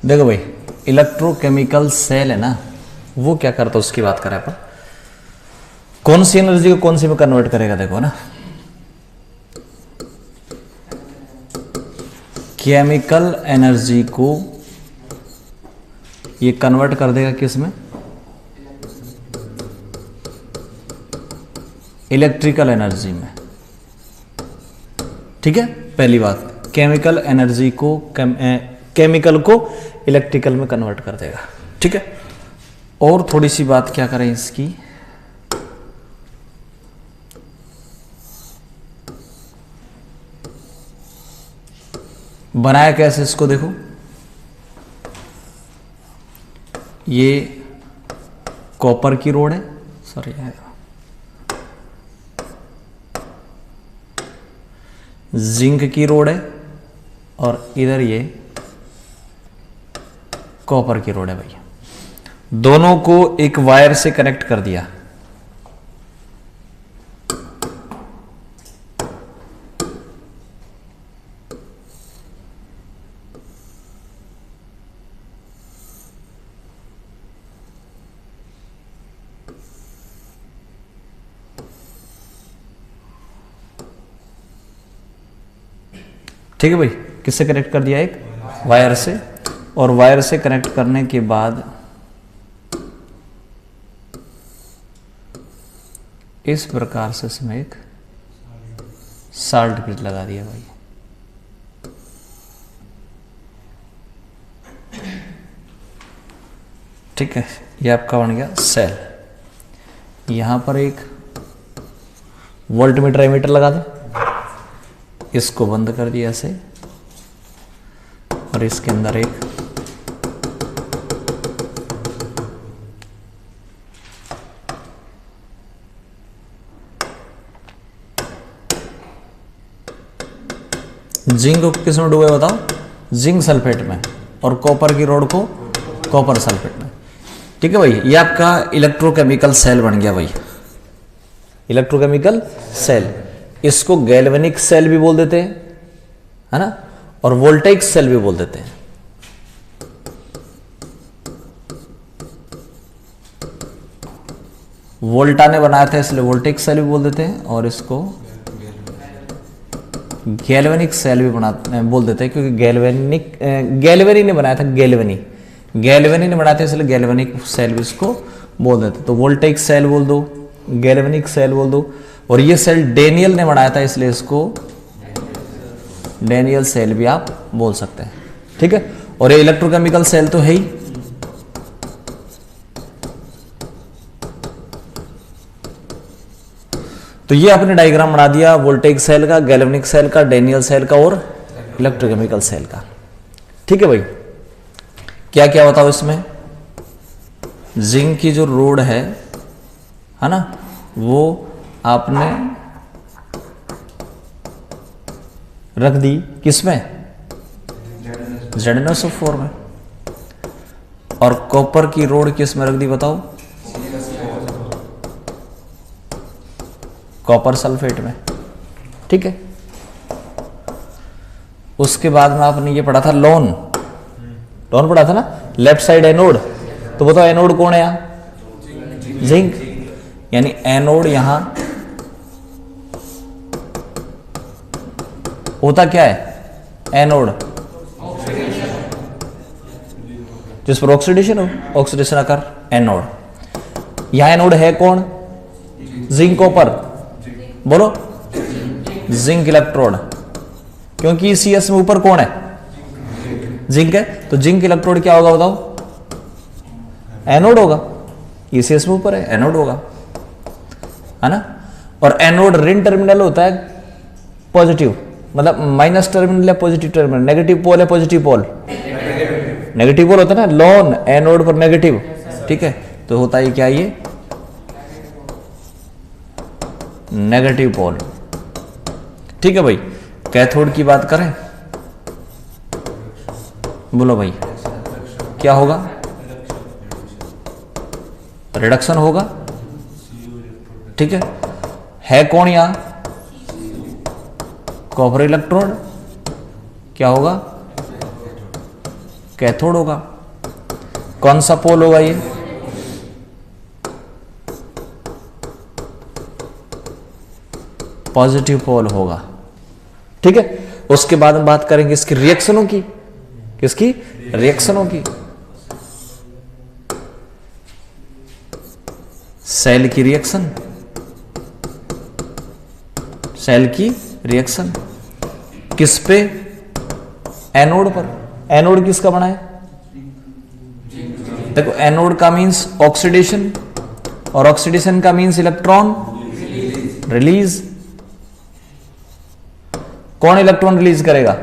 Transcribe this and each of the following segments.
देखो भाई, electrochemical cell है ना, वो क्या करता है उसकी बात करें अपन। कौन सी एनर्जी को कौन सी में कन्वर्ट करेगा, देखो ना, केमिकल एनर्जी को ये कन्वर्ट कर देगा किस में, इलेक्ट्रिकल एनर्जी में। ठीक है, पहली बात, केमिकल एनर्जी को केमिकल को इलेक्ट्रिकल में कन्वर्ट कर देगा। ठीक है, और थोड़ी सी बात क्या करें इसकी, बनाया कैसे इसको, देखो ये कॉपर की रोड है, सॉरी जिंक की रोड है, और इधर ये कॉपर की रोड है भैया। दोनों को एक वायर से कनेक्ट कर दिया। ठीक है भाई, किससे कनेक्ट कर दिया, एक वायर से, और वायर से कनेक्ट करने के बाद इस प्रकार से इसमें एक साल्ट ब्रिज लगा दिया भाई। ठीक है, ये आपका बन गया सेल। यहां पर एक वोल्टमीटर एमीटर लगा दे, इसको बंद कर दिया ऐसे, और इसके अंदर एक जिंक को किस में डूबे बताओ, जिंक सल्फेट में, और कॉपर की रोड को कॉपर सल्फेट में। ठीक है भाई, ये आपका इलेक्ट्रोकेमिकल सेल बन गया भाई, इलेक्ट्रोकेमिकल सेल। इसको गैल्वेनिक सेल भी बोल देते हैं, है ना, और वोल्टेइक सेल भी बोल देते हैं। वोल्टा ने बनाया था इसलिए वोल्टेइक सेल भी बोल देते हैं, और इसको गैल्वेनिक सेल भी बोल देते हैं, क्योंकि गैल्वेनी ने बनाया था, गैल्वेनी ने बनाया था, इसलिए गैल्वेनिक सेल भी इसको बोल देते हैं। तो वोल्टेइक सेल बोल दो, गैल्वेनिक सेल बोल दो, और ये सेल डेनियल ने बनाया था, इसलिए इसको डेनियल सेल भी आप बोल सकते हैं। ठीक है, और ये इलेक्ट्रोकेमिकल सेल तो है ही। तो ये आपने डायग्राम बना दिया वोल्टेइक सेल का, गैल्वेनिक सेल का, डेनियल सेल का और इलेक्ट्रोकेमिकल सेल का। ठीक है भाई, क्या क्या बताओ इसमें, जिंक की जो रोड है ना, वो आपने रख दी किसमें, ZnSO4 में, और कॉपर की रोड किस में रख दी बताओ, कॉपर सल्फेट में। ठीक है, उसके बाद में आपने ये पढ़ा था लोन पढ़ा था ना, लेफ्ट साइड एनोड। तो बताओ एनोड कौन है यहां, जिंक, यानी एनोड यहां होता क्या है, एनोड जिस पर ऑक्सीडेशन हो, ऑक्सीडेशन आकर एनोड। यहां एनोड है कौन, जिंक कॉपर, बोलो जिंक इलेक्ट्रोड, क्योंकि CS में ऊपर कौन है, जिंक है, तो जिंक इलेक्ट्रोड क्या होगा बताओ, एनोड होगा। ECS में ऊपर है, एनोड होगा, है ना। और एनोड ऋण टर्मिनल होता है पॉजिटिव, मतलब माइनस टर्मिनल या पॉजिटिव टर्मिनल, नेगेटिव पोल है पॉजिटिव पोल, नेगेटिव पोल होता है ना, लॉन एनोड पर नेगेटिव, ठीक है, तो होता है क्या ये नेगेटिव पोल, ठीक है भाई। कैथोड की बात करें, बोलो भाई क्या होगा, रिडक्शन होगा, ठीक है कौन यहां, कॉपर इलेक्ट्रोड, क्या होगा, कैथोड होगा। कौन सा पोल होगा ये, पॉजिटिव पोल होगा, ठीक है। उसके बाद हम बात करेंगे इसकी रिएक्शनों की, किसकी, रिएक्शनों की। सेल की रिएक्शन, सेल की रिएक्शन किस पे, एनोड पर। एनोड किसका बना है, देखो एनोड का मींस ऑक्सीडेशन, और ऑक्सीडेशन का मींस इलेक्ट्रॉन रिलीज। कौन इलेक्ट्रॉन रिलीज करेगा,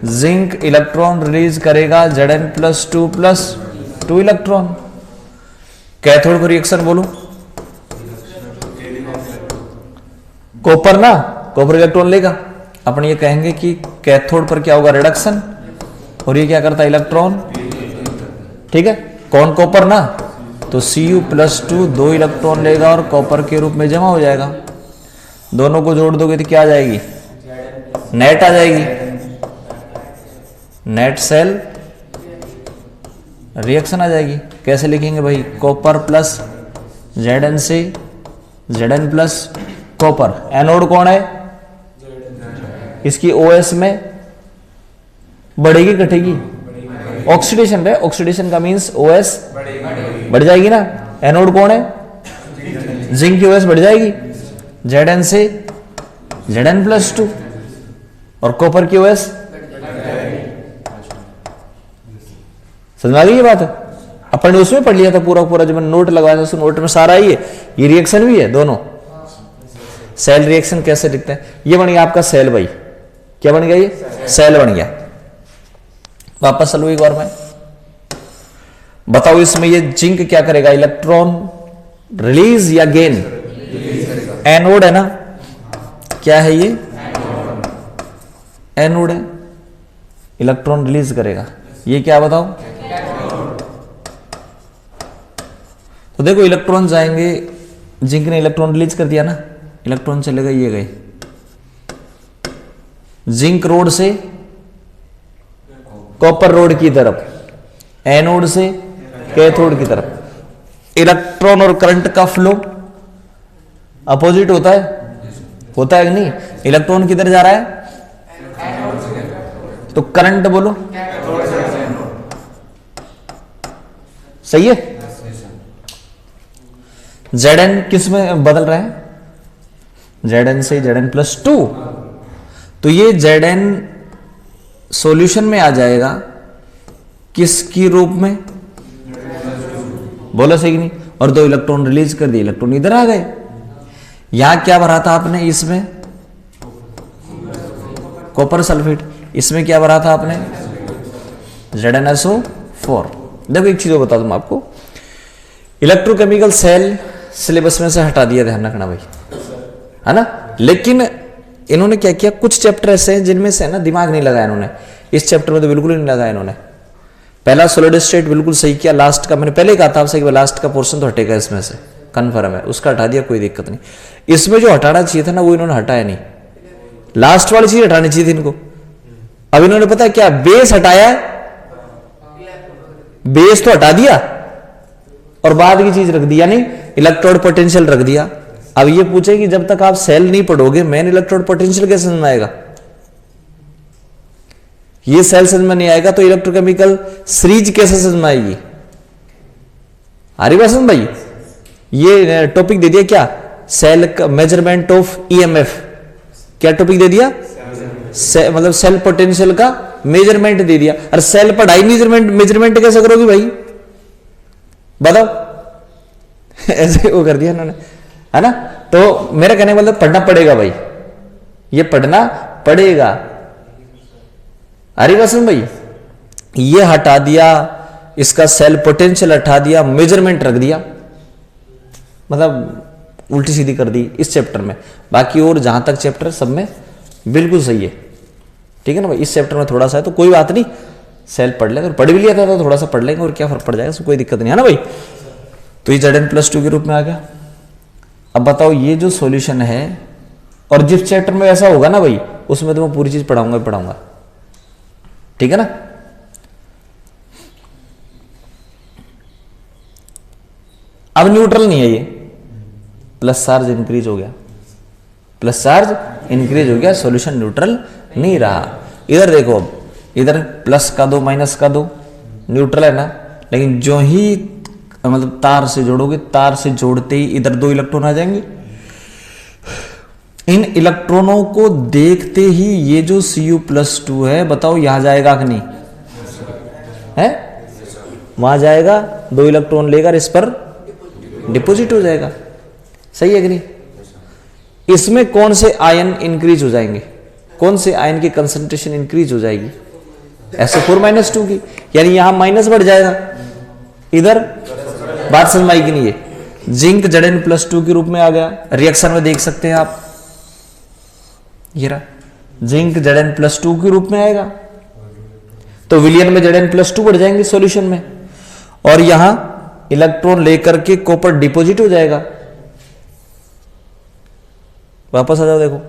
जिंक इलेक्ट्रॉन रिलीज करेगा, Zn+2+2 इलेक्ट्रॉन। कैथोड को रिएक्शन बोलो, कॉपर ना, कॉपर इलेक्ट्रॉन लेगा, अपन ये कहेंगे कि कैथोड पर क्या होगा, रिडक्शन, और ये क्या करता है, इलेक्ट्रॉन, ठीक है। कौन, कॉपर ना, तो Cu+2 2 इलेक्ट्रॉन लेगा और कॉपर के रूप में जमा हो जाएगा। दोनों को जोड़ दोगे तो क्या आ जाएगी, नेट आ जाएगी, नेट सेल रिएक्शन आ जाएगी। कैसे लिखेंगे भाई, कॉपर प्लस Zn से Zn प्लस कॉपर। एनोड कौन है, इसकी OS में बढ़ेगी घटेगी, ऑक्सीडेशन है, ऑक्सीडेशन का मींस OS बढ़ जाएगी ना। एनोड कौन है, जिंक की OS बढ़ जाएगी, Zn से Zn+2, और कॉपर की OS, समझ आ गई ये बात है। अपन ने उसमें पढ़ लिया था पूरा पूरा, जब मैंने नोट लगवाया था उस नोट में सारा ही है, ये रिएक्शन भी है दोनों। सेल रिएक्शन कैसे लिखते हैं, ये बन गया आपका सेल भाई, क्या बन गया, ये सेल बन गया। वापस चलो एक बार मैं बताओ, इसमें ये जिंक क्या करेगा, इलेक्ट्रॉन रिलीज या गेन, एनोड है ना, क्या है ये, एनोड है, इलेक्ट्रॉन रिलीज करेगा। ये क्या बताओ, तो देखो इलेक्ट्रॉन जाएंगे, जिंक ने इलेक्ट्रॉन रिलीज कर दिया ना, इलेक्ट्रॉन चले गए, ये गए जिंक रोड से कॉपर रोड की तरफ, एनोड से कैथोड की तरफ। इलेक्ट्रॉन और करंट का फ्लो अपोजिट होता है कि नहीं, इलेक्ट्रॉन किधर जा रहा है, तो करंट बोलो, सही है। Zn किस में बदल रहा है, Zn से Zn+2, तो ये Zn सॉल्यूशन में आ जाएगा किसकी रूप में, बोला सही नहीं, और 2 इलेक्ट्रॉन रिलीज कर दिए, इलेक्ट्रॉन इधर आ गए। यहां क्या भरा था आपने, इसमें कॉपर सल्फेट, इसमें क्या भरा था आपने, ZnSO4। देखो एक चीज बता दूं आपको, इलेक्ट्रोकेमिकल सेल सिलेबस में से हटा दिया, ध्यान रखना भाई, है ना। लेकिन इन्होंने क्या किया, कुछ चैप्टर ऐसे हैं जिनमें से ना दिमाग नहीं लगाया इन्होंने, इस चैप्टर में तो बिल्कुल नहीं लगाया इन्होंने। पहला सॉलिड स्टेट बिल्कुल सही किया, लास्ट का मैंने पहले कहा था आपसे कि लास्ट का पोर्शन तो हटेगा इसमें से, कन्फर्म है, उसका हटा दिया, कोई दिक्कत नहीं। इसमें जो हटाना चाहिए था ना, वो इन्होंने हटाया नहीं, लास्ट वाली चीज हटानी चाहिए थी इनको। अब इन्होंने पता है क्या, बेस हटाया, बेस तो हटा दिया और बाद की चीज रख दी, यानी इलेक्ट्रोड पोटेंशियल रख दिया। अब ये पूछे कि जब तक आप सेल नहीं पढ़ोगे मेन इलेक्ट्रोड पोटेंशियल कैसे समझ में आएगा, ये सेल समझ में नहीं आएगा तो इलेक्ट्रोकेमिकल सीरीज कैसे समझ में आएगी। हरिवासन भाई ये टॉपिक दे दिया क्या, सेल का मेजरमेंट ऑफ ईएमएफ, क्या टॉपिक दे दिया? मतलब सेल पोटेंशियल का मेजरमेंट दे दिया। और सेल पढ़ाई मेजरमेंट कैसे करोगी भाई बताओ? ऐसे वो कर दिया इन्होंने, है ना। तो मेरा कहने का मतलब पढ़ना पड़ेगा भाई, ये पढ़ना पड़ेगा। अरे बस भाई ये हटा दिया, इसका सेल पोटेंशियल हटा दिया, मेजरमेंट रख दिया, मतलब उल्टी सीधी कर दी इस चैप्टर में। बाकी और जहां तक चैप्टर सब में बिल्कुल सही है, ठीक है ना भाई। इस चैप्टर में थोड़ा सा है तो कोई बात नहीं, सेल पढ़ लेंगे, पढ़ भी लिया था तो थोड़ा सा पढ़ लेंगे और क्या फर्क पड़ जाएगा, उसमें कोई दिक्कत नहीं है ना भाई। तो ये Zn+2 के रूप में आ गया। अब बताओ ये जो सॉल्यूशन है, और जिस चैप्टर में ऐसा होगा ना भाई उसमें तो मैं पूरी चीज पढ़ाऊंगा, ठीक है ना। अब न्यूट्रल नहीं है ये, प्लस चार्ज इंक्रीज हो गया, प्लस चार्ज इंक्रीज हो गया, सॉल्यूशन न्यूट्रल नहीं रहा। इधर देखो, अब इधर प्लस का दो माइनस का दो, न्यूट्रल है ना। लेकिन जो ही मतलब तार से जोड़ोगे, तार से जोड़ते ही इधर दो इलेक्ट्रॉन आ जाएंगे। इन इलेक्ट्रॉनों को देखते ही ये जो Cu+2 है, बताओ यहां जाएगा कि नहीं है? वहां जाएगा, दो इलेक्ट्रॉन लेगा, इस पर डिपॉजिट हो जाएगा। सही है कि नहीं? इसमें कौन से आयन इंक्रीज हो जाएंगे, कौन से आयन की कंसंट्रेशन इंक्रीज हो जाएगी? SO4-2 की, यानी यहां माइनस बढ़ जाएगा, इधर बात समझ में आएगी नहीं। ये जिंक Zn+2 के रूप में आ गया, रिएक्शन में देख सकते हैं आप, ये रहा जिंक Zn+2 के रूप में आएगा, तो विलियन में Zn+2 बढ़ जाएंगे सॉल्यूशन में, और यहां इलेक्ट्रॉन लेकर के कॉपर डिपॉजिट हो जाएगा। वापस आ जाओ, देखो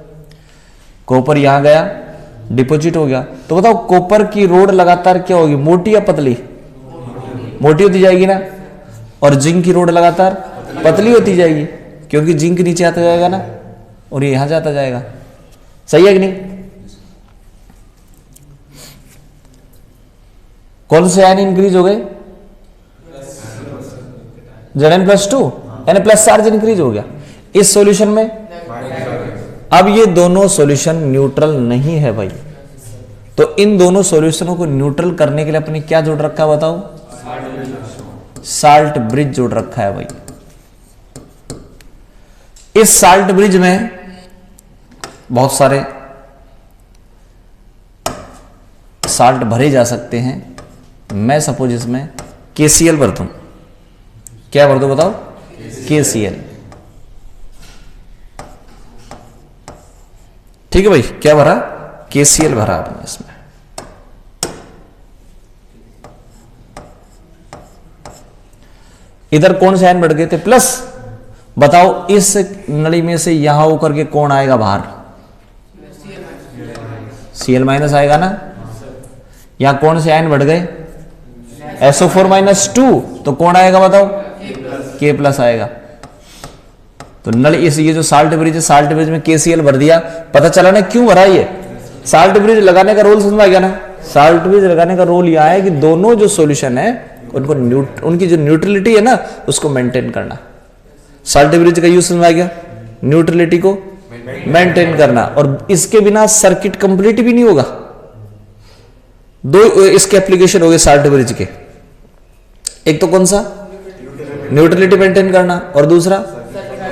कॉपर यहां गया, डिपॉजिट हो गया। तो बताओ कॉपर की रोड लगातार क्या होगी, मोटी या पतली? मोटी होती जाएगी ना। और जिंक की रोड लगातार पतली होती जाएगी, क्योंकि जिंक नीचे आता जाएगा ना, और ये यहां जाता जाएगा। सही है कि नहीं? कौन से आयन इंक्रीज हो गए? Zn+2, यानी प्लस चार्ज इंक्रीज हो गया इस सॉल्यूशन में। अब ये दोनों सॉल्यूशन न्यूट्रल नहीं है भाई, तो इन दोनों सॉल्यूशनों को न्यूट्रल करने के लिए अपने क्या जोड़ रखा है बताओ? साल्ट ब्रिज जोड़ रखा है भाई। इस साल्ट ब्रिज में बहुत सारे साल्ट भरे जा सकते हैं। मैं सपोज इसमें KCl भर दूं, क्या भर दूं बताओ? KCl, ठीक है भाई। क्या भरा? KCl भरा आपने इसमें। इधर कौन से आयन बढ़ गए थे? प्लस। बताओ इस नली में से यहां होकर के कौन आएगा बाहर? Cl- आएगा ना। यहां कौन से आयन बढ़ गए? SO4-2, तो कौन आएगा बताओ? K+ आएगा। तो नल इस ये जो साल्ट ब्रिज है, साल्ट ब्रिज में KCl भर दिया। पता चला ना क्यों भरा ये? साल्ट ब्रिज लगाने का रोल समझ में आ गया ना। साल्ट ब्रिज लगाने का रोल यह है कि दोनों जो सॉल्यूशन है उनको उनकी जो न्यूट्रलिटी है ना उसको मेंटेन करना। साल्ट ब्रिज का यूज समझ में आ गया, न्यूट्रलिटी को मेंटेन करना। और इसके बिना सर्किट कंप्लीट भी नहीं होगा। दो इसके एप्लीकेशन हो गए साल्ट ब्रिज के, एक तो कौन सा? न्यूट्रलिटी मेंटेन करना, और दूसरा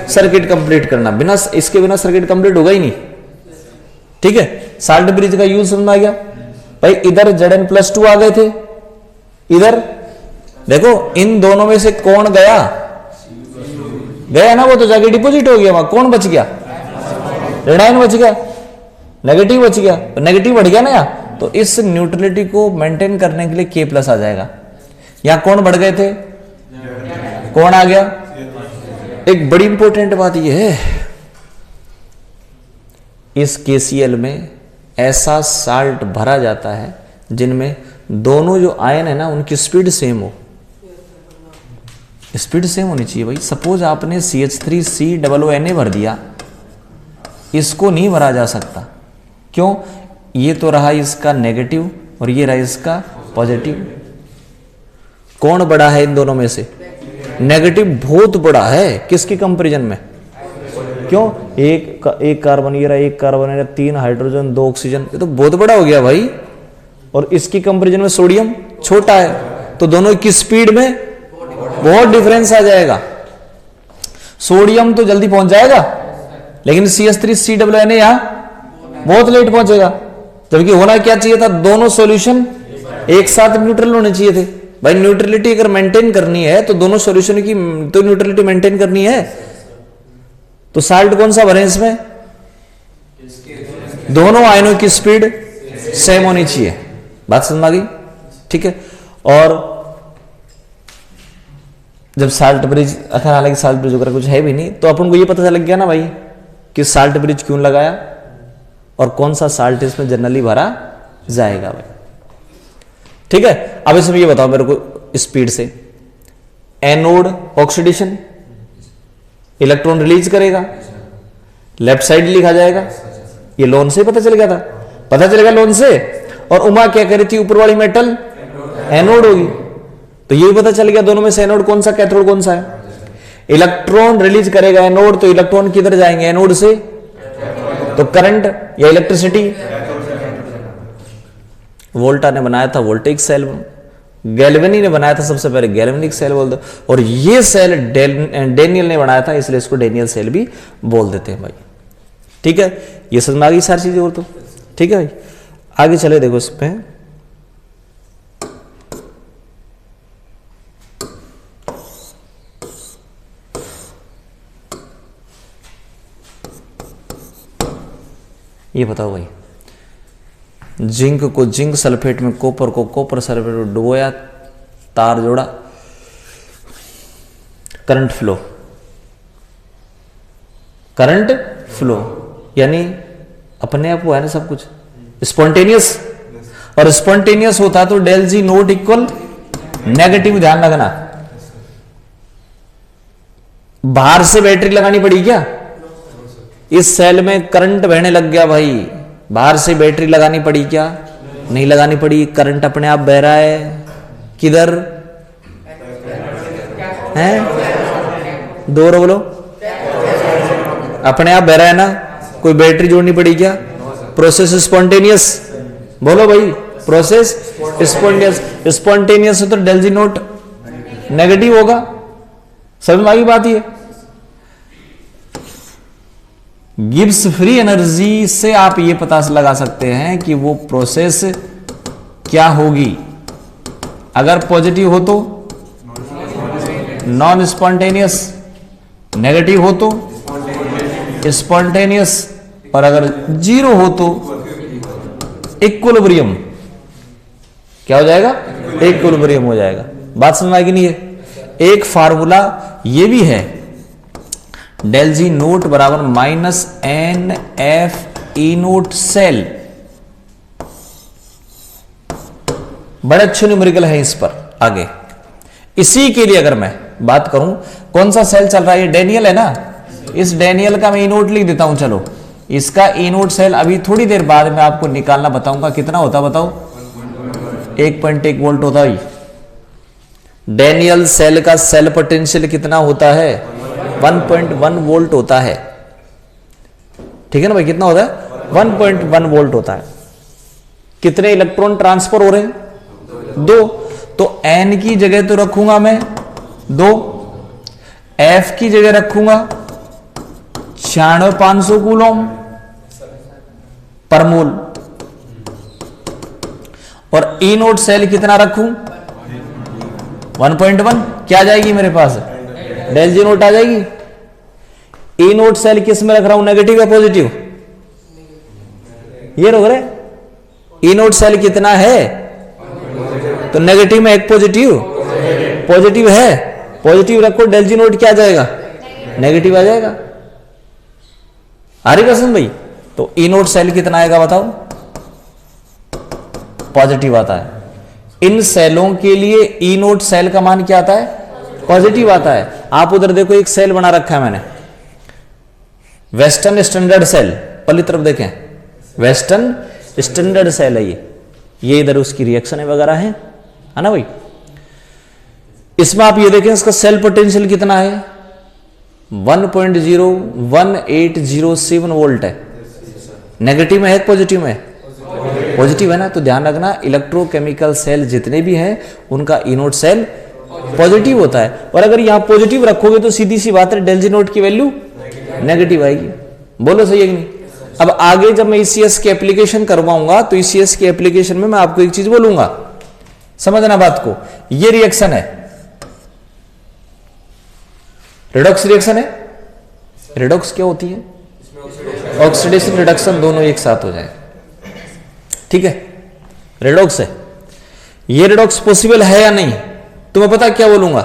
सर्किट कंप्लीट करना। बिना इसके बिना सर्किट कंप्लीट होगा ही नहीं, ठीक है। साल्ट ब्रिज का यूज समझ में आ गया भाई। इधर Zn+2 आ गए थे, इधर देखो इन दोनों में से कौन गया? गया ना, वो तो जाके डिपॉजिट हो गया। वहां कौन बच गया? रेडायन बच गया, नेगेटिव बच गया, नेगेटिव बढ़ गया ना यहाँ। तो इस न्यूट्रलिटी को मेंटेन करने के लिए K+ आ जाएगा। यहां कौन बढ़ गए थे? कौन आ गया? एक बड़ी इंपॉर्टेंट बात यह है, इस KCl में ऐसा साल्ट भरा जाता है जिनमें दोनों जो आयन है ना उनकी स्पीड सेम हो। स्पीड सेम होनी चाहिए भाई। सपोज आपने CH3COONA भर दिया, इसको नहीं भरा जा सकता। क्यों? ये तो रहा इसका नेगेटिव और ये रहा इसका पॉजिटिव। कौन बड़ा है इन दोनों में से? नेगेटिव बहुत बड़ा है। किसकी कंपैरिजन में? क्यों, एक कार्बन ये रहा, एक कार्बन ये रहा, 3 हाइड्रोजन 2 ऑक्सीजन, ये तो बहुत बड़ा हो गया भाई। और इसकी कंपैरिजन में सोडियम छोटा है, तो दोनों की स्पीड में बहुत डिफरेंस आ जाएगा। सोडियम तो जल्दी पहुंच जाएगा, लेकिन CH3COON यहां बहुत लेट पहुंचेगा। जबकि होना क्या चाहिए था, दोनों सॉल्यूशन एक साथ न्यूट्रल होने चाहिए थे। भाई न्यूट्रलिटी अगर मेंटेन करनी है तो दोनों सॉल्यूशन की तो न्यूट्रलिटी मेंटेन करनी है, तो साल्ट कौन सा भरें इसमें, दोनों आयनों की स्पीड सेम होनी चाहिए। बात समझ में आ गई, ठीक है। और जब साल्ट ब्रिज, हालांकि साल्ट ब्रिज वगैरह कुछ है भी नहीं, तो अपन को ये पता लग गया ना भाई कि साल्ट ब्रिज क्यों लगाया और कौन सा साल्ट इसमें जनरली भरा जाएगा भाई, ठीक है। अब इसमें ये बताओ मेरे को स्पीड से, एनोड ऑक्सीडेशन, इलेक्ट्रॉन रिलीज करेगा, लेफ्ट साइड लिखा जाएगा, ये लोन से पता चल गया था, पता चलेगा लोन से। और उमा क्या करी थी, ऊपर वाली मेटल एनोड होगी, तो ये भी पता चल गया दोनों में से एनोड कौन सा कैथोड कौन सा है। इलेक्ट्रॉन रिलीज करेगा एनोड, तो इलेक्ट्रॉन किधर जाएंगे, एनोड से, तो करंट या इलेक्ट्रिसिटी। वोल्टा ने बनाया था वोल्टेइक सेल, गैल्वेनी ने बनाया था सबसे पहले गैल्वेनिक सेल बोल दो, और ये सेल डेनियल ने बनाया था, इसलिए इसको डेनियल सेल भी बोल देते हैं भाई, ठीक है। ये समझ में आ गई सारी चीजें, और तो ठीक है भाई। आगे चले, देखो इस पे ये बताओ भाई, जिंक को जिंक सल्फेट में, कॉपर को कॉपर सल्फेट में डुबोया, तार जोड़ा, करंट फ्लो, करंट फ्लो यानी अपने आप हुआ है ना सब कुछ स्पॉन्टेनियस, और स्पॉन्टेनियस होता है तो del G note equal negative. ध्यान रखना, बाहर से बैटरी लगानी पड़ी क्या, इस सेल में करंट बहने लग गया भाई, बाहर से बैटरी लगानी पड़ी क्या, नहीं लगानी पड़ी, करंट अपने आप बह रहा है, किधर है, दो बोलो, अपने आप बह रहा है ना, कोई बैटरी जोड़नी पड़ी क्या, प्रोसेस स्पॉन्टेनियस, बोलो भाई, प्रोसेस स्पॉन्टेनियस, स्पॉन्टेनियस है तो डेल जी नोट नेगेटिव होगा, समझ में आ गई बात। ये गिब्स फ्री एनर्जी से आप ये पता लगा सकते हैं कि वो प्रोसेस क्या होगी, अगर पॉजिटिव हो तो नॉन स्पॉन्टेनियस, नेगेटिव हो तो स्पॉन्टेनियस, और अगर जीरो हो तो इक्विलिब्रियम, क्या हो जाएगा, इक्विलिब्रियम हो जाएगा। बात समझ में आएगी नहीं है। एक फार्मूला ये भी है, डेल जी नोट बराबर minus n F E naught cell, बड़े अच्छे न्यूमेरिकल है इस पर। आगे इसी के लिए अगर मैं बात करूं, कौन सा सेल चल रहा है, ये डेनियल है ना, इस डेनियल का मैं ई नोट लिख देता हूं, चलो इसका ई नोट सेल अभी थोड़ी देर बाद में आपको निकालना बताऊंगा, कितना होता बताओ, 1.1 वोल्ट होता है। डेनियल सेल का सेल पोटेंशियल कितना होता है, 1.1 वोल्ट होता है, ठीक है ना भाई, कितना होता है, 1.1 वोल्ट होता है। कितने इलेक्ट्रॉन ट्रांसफर हो रहे हैं, 2, तो N की जगह तो रखूंगा मैं 2, F की जगह रखूंगा 96,500 कूलम पर मोल, और ई नोट सेल कितना रखूं, 1.1, क्या आ जाएगी मेरे पास, डेल जी नोट आ जाएगी। ई नोट सेल किस में रख रहा हूं, नेगेटिव या पॉजिटिव, ये रोक रहे, ई नोट सेल कितना है, तो नेगेटिव में एक पॉजिटिव, पॉजिटिव है, पॉजिटिव रखो, डेल जी नोट क्या आ जाएगा, नेगेटिव आ जाएगा। आ रही कसम भाई, तो ई नोट सेल कितना आएगा बताओ, पॉजिटिव आता है। इन सेलों के लिए ई नोट सेल का मान क्या आता है, पॉजिटिव आता है। आप उधर देखो एक सेल बना रखा है मैंने, वेस्टर्न स्टैंडर्ड सेल, पहली तरफ देखें, वेस्टर्न स्टैंडर्ड सेल है ये इधर उसकी रिएक्शन वगैरह है ना भाई। इसमें आप ये देखें, इसका सेल पोटेंशियल कितना है, 1.01807 वोल्ट है। नेगेटिव में है पॉजिटिव में? पॉजिटिव है ना। तो ध्यान रखना इलेक्ट्रोकेमिकल सेल जितने भी हैं उनका ई नोट सेल पॉजिटिव होता है। और अगर यहां पॉजिटिव रखोगे तो सीधी सी बात है डेल जी नोट की वैल्यू नेगेटिव आएगी। बोलो सही है कि नहीं? अब आगे जब मैं ईसीएस की एप्लीकेशन करवाऊंगा तो ईसीएस की एप्लीकेशन में मैं आपको एक चीज बोलूंगा, समझना बात को। ये रिएक्शन है, रिडॉक्स रिएक्शन है। रिडॉक्स क्या होती है? ऑक्सीडेशन रिडक्शन दोनों एक साथ हो जाए, ठीक है, रिडॉक्स है। ये रिडॉक्स पॉसिबल है या नहीं तो मैं पता क्या बोलूंगा,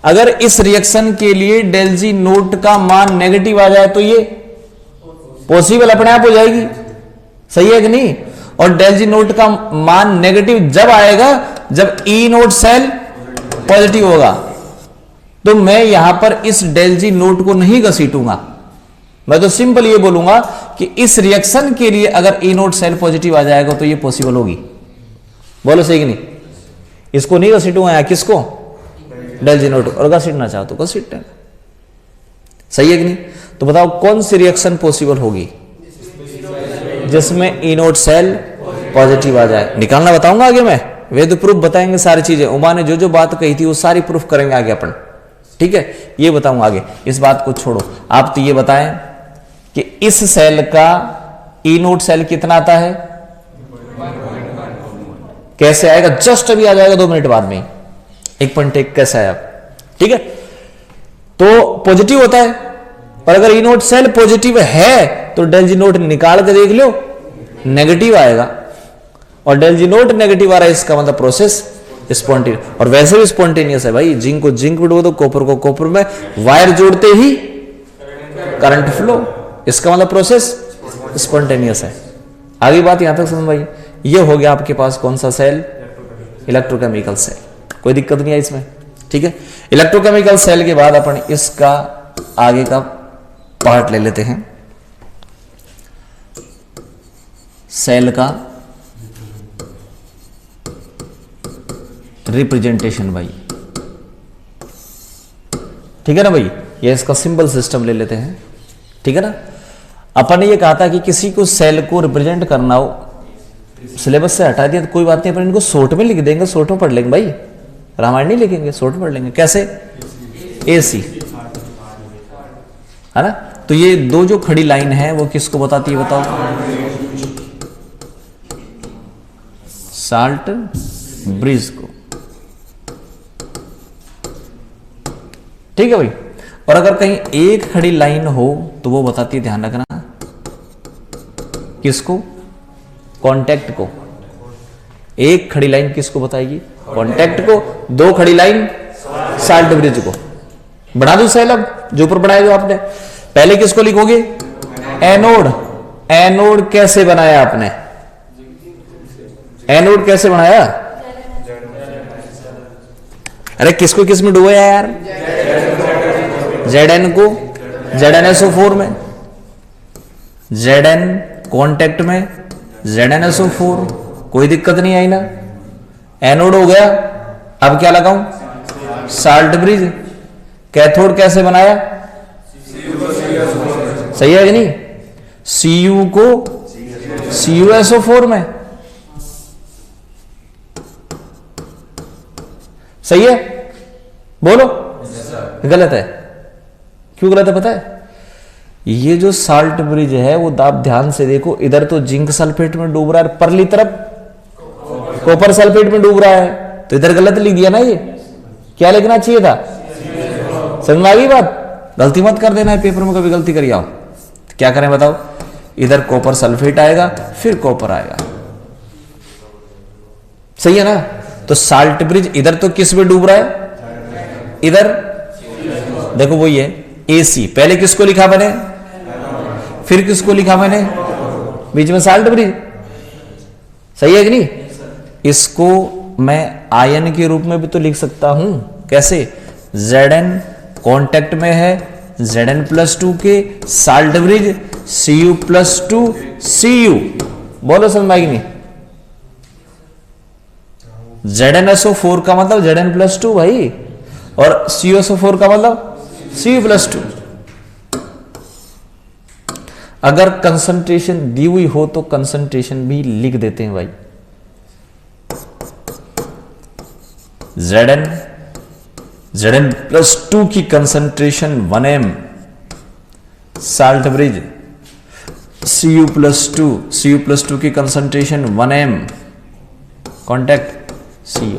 अगर इस रिएक्शन के लिए डेल जी नोट का मान नेगेटिव आ जाए तो ये पॉसिबल अपने आप हो जाएगी, सही है कि नहीं? और डेल जी नोट का मान नेगेटिव जब आएगा जब ई नोट सेल पॉजिटिव होगा। तो मैं यहां पर इस डेल जी नोट को नहीं घसीटूंगा, मैं तो सिंपल ये बोलूंगा कि इस रिएक्शन के लिए अगर ई नोट सेल पॉजिटिव आ जाएगा तो ये पॉसिबल होगी। बोलो सही कि नहीं? इसको नहीं घसीटूंगा यहां, किसको? Del G note. और घसीटना चाहो तो घसीट लेना, सही है कि नहीं? तो बताओ कौन सी रिएक्शन पॉसिबल होगी जिसमें ई नोट सेल पॉजिटिव आ जाए? निकालना बताऊंगा आगे मैं, वे तो प्रूफ बताएंगे सारी चीजें। उमा ने जो जो बात कही थी वो सारी प्रूफ करेंगे आगे अपन, ठीक है? ये बताऊंगा आगे, इस बात को छोड़ो। आप तो ये बताएं कि इस सेल का ई नोट सेल कितना आता है? कैसे आएगा? जस्ट अभी आ जाएगा 2 मिनट बाद में। 1.1 कैसे आया? ठीक है, तो पॉजिटिव होता है। और अगर ई नोट सेल पॉजिटिव है तो डेल जी नोट निकाल के देख लो, नेगेटिव आएगा। और डेल जी नोट नेगेटिव आ रहा है, इसका मतलब प्रोसेस स्पॉन्टेनियस। और वैसे भी स्पॉन्टेनियस है भाई, जिंक को जिंक में डुबो दो, कॉपर को कॉपर में, वायर जोड़ते ही करंट फ्लो, इसका मतलब प्रोसेस स्पॉन्टेनियस है। आगे बात यहां तक समझ भाई। ये हो गया आपके पास कौन सा सेल? Electrochemical cell. कोई दिक्कत नहीं है इसमें, ठीक है? इलेक्ट्रोकेमिकल सेल के बाद अपन इसका आगे का पार्ट ले लेते हैं, सेल का रिप्रेजेंटेशन भाई, ठीक है ना भाई? ये इसका सिंबल सिस्टम ले लेते हैं, ठीक है ना? अपन ने ये कहा था कि किसी को सेल को रिप्रेजेंट करना हो, सिलेबस से हटा दिया तो कोई बात नहीं, अपन इनको शॉर्ट में लिख देंगे, शॉर्ट में पढ़ लेंगे भाई, रामायण नहीं लिखेंगे, शॉर्ट में पढ़ लेंगे। कैसे? एसी, है ना? तो ये दो जो खड़ी लाइन है वो किसको बताती है बताओ? साल्ट ब्रिज को, ठीक है भाई? और अगर कहीं एक खड़ी लाइन हो तो वो बताती है, ध्यान रखना, किसको? कांटेक्ट को। एक खड़ी लाइन किसको बताएगी? कांटेक्ट को। दो खड़ी लाइन साल्ट ब्रिज को। बढ़ा दू सेल अब जो ऊपर बढ़ाया जो आपने। पहले किसको लिखोगे? एनोड। एनोड कैसे बनाया आपने? एनोड कैसे बनाया? अरे किसको किस में डुबोया यार? Zn को ZnSO4 में, Zn कांटेक्ट में, ZnSO4, कोई दिक्कत नहीं आई ना? एनोड हो गया। अब क्या लगाऊं? Salt bridge. कैथोड कैसे बनाया? सही है कि नहीं? Cu को CuSO4 में, सही है? बोलो। गलत है। क्यों गलत है पता है? ये जो साल्ट ब्रिज है वो आप ध्यान से देखो, इधर तो जिंक सल्फेट में डूब रहा है, परली तरफ कॉपर सल्फेट में डूब रहा है, तो इधर गलत लिख दिया ना। ये क्या लिखना चाहिए था? समझ में आ गई बात? गलती मत कर देना है, पेपर में कभी गलती करिए आप। क्या करें बताओ? इधर कॉपर सल्फेट आएगा, फिर कॉपर आएगा, सही है ना? तो साल्ट ब्रिज इधर तो किस में डूब रहा है? इधर देखो वही है एसी। पहले किसको लिखा मैंने? फिर किसको लिखा मैंने? बीच में साल्ट ब्रिज, सही है कि नहीं? इसको मैं आयन के रूप में भी तो लिख सकता हूं। कैसे? Zn कांटेक्ट में है Zn+2 के, साल्ट ब्रिज Cu+2 Cu। बोलो समझ में आएगी नहीं? ZnSO4 का मतलब Zn+2 भाई, और CuSO4 का मतलब Cu+2। अगर कंसंट्रेशन दी हुई हो तो कंसंट्रेशन भी लिख देते हैं भाई। Zn प्लस 2 की concentration 1m salt bridge, Cu plus 2 की कंसंट्रेशन 1m कॉन्टैक्ट Cu।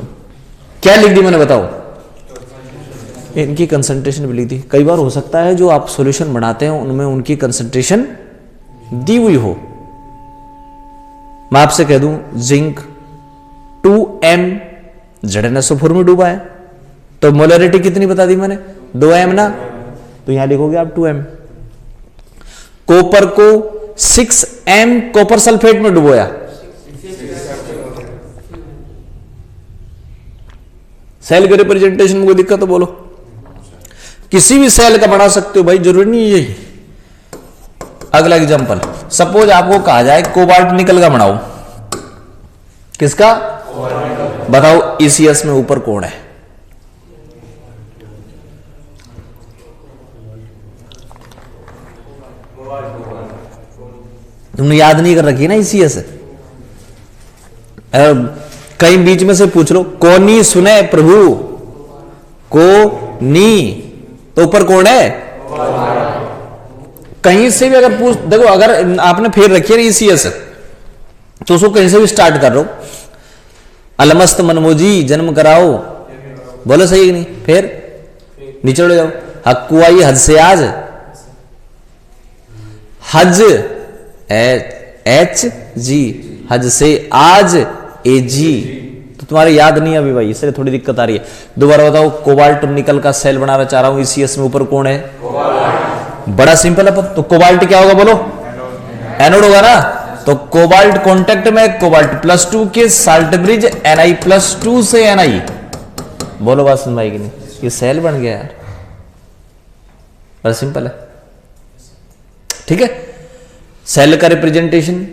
क्या लिख दी मैंने बताओ? इनकी कंसंट्रेशन भी लिख दी। कई बार हो सकता है जो आप सॉल्यूशन बनाते हैं उनमें उनकी कंसंट्रेशन दी हुई हो। मैं आपसे कह दूं जिंक 2m ZnSO4 में डूबा है तो मोलरिटी कितनी बता दी मैंने? 2m ना, तो यहां लिखोगे आप 2m। कॉपर को 6m कॉपर सल्फेट में डुबोया, सेल के रिप्रेजेंटेशन में कोई दिक्कत तो बोलो। किसी भी सेल का बना सकते हो भाई, जरूरी नहीं यही। अगला एग्जांपल, सपोज आपको कहा जाए कोबाल्ट निकल का बनाओ। किसका? बताओ ECS में ऊपर कौन है? तुमने याद नहीं कर रखी ना ECS? कहीं बीच में से पूछ लो, कोनी सुने प्रभु, को नी तो ऊपर कौन है? कहीं से भी अगर पूछ, देखो अगर आपने फेर रखी है ECS तो उसको कहीं से भी स्टार्ट कर लो। अलमस्त मनमोजी जन्म कराओ, बोलो सही कि नहीं? फिर नीचे उड़ जाओ। हक्कू आई हद से आज, हज HG, हज से आज AG। तो तुम्हारे याद नहीं है अभी भाई, इसलिए थोड़ी दिक्कत आ रही है। दोबारा बताओ, कोबाल्ट और निकल का सेल बनाना चाह रहा हूं ECS में, ऊपर कौन है? बड़ा सिंपल है। तो कोबाल्ट क्या होगा बोलो? एनोड होगा ना। तो कोबाल्ट कांटेक्ट में कोबाल्ट प्लस 2 के साल्ट ब्रिज Na प्लस 2 से Na। बोलो बात सुन भाई कि नहीं? ये सेल बन गया यार, बड़ा सिंपल है। ठीक है, सेल का रिप्रेजेंटेशन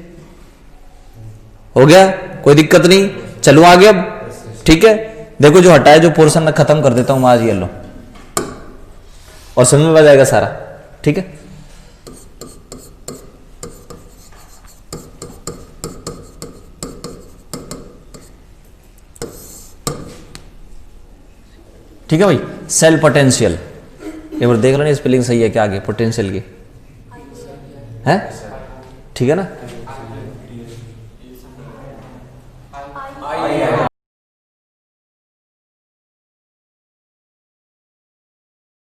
हो गया, कोई दिक्कत नहीं। चलो आगे अब। ठीक है, देखो जो हटाया जो पोर्शन मैं खत्म कर देता हूं आज, ये लो और समझ में आ जाएगा सारा। ठीक है, ठीक है भाई। सेल पोटेंशियल एक बार देख लेना, स्पेलिंग सही है क्या आगे पोटेंशियल की है? ठीक है ना?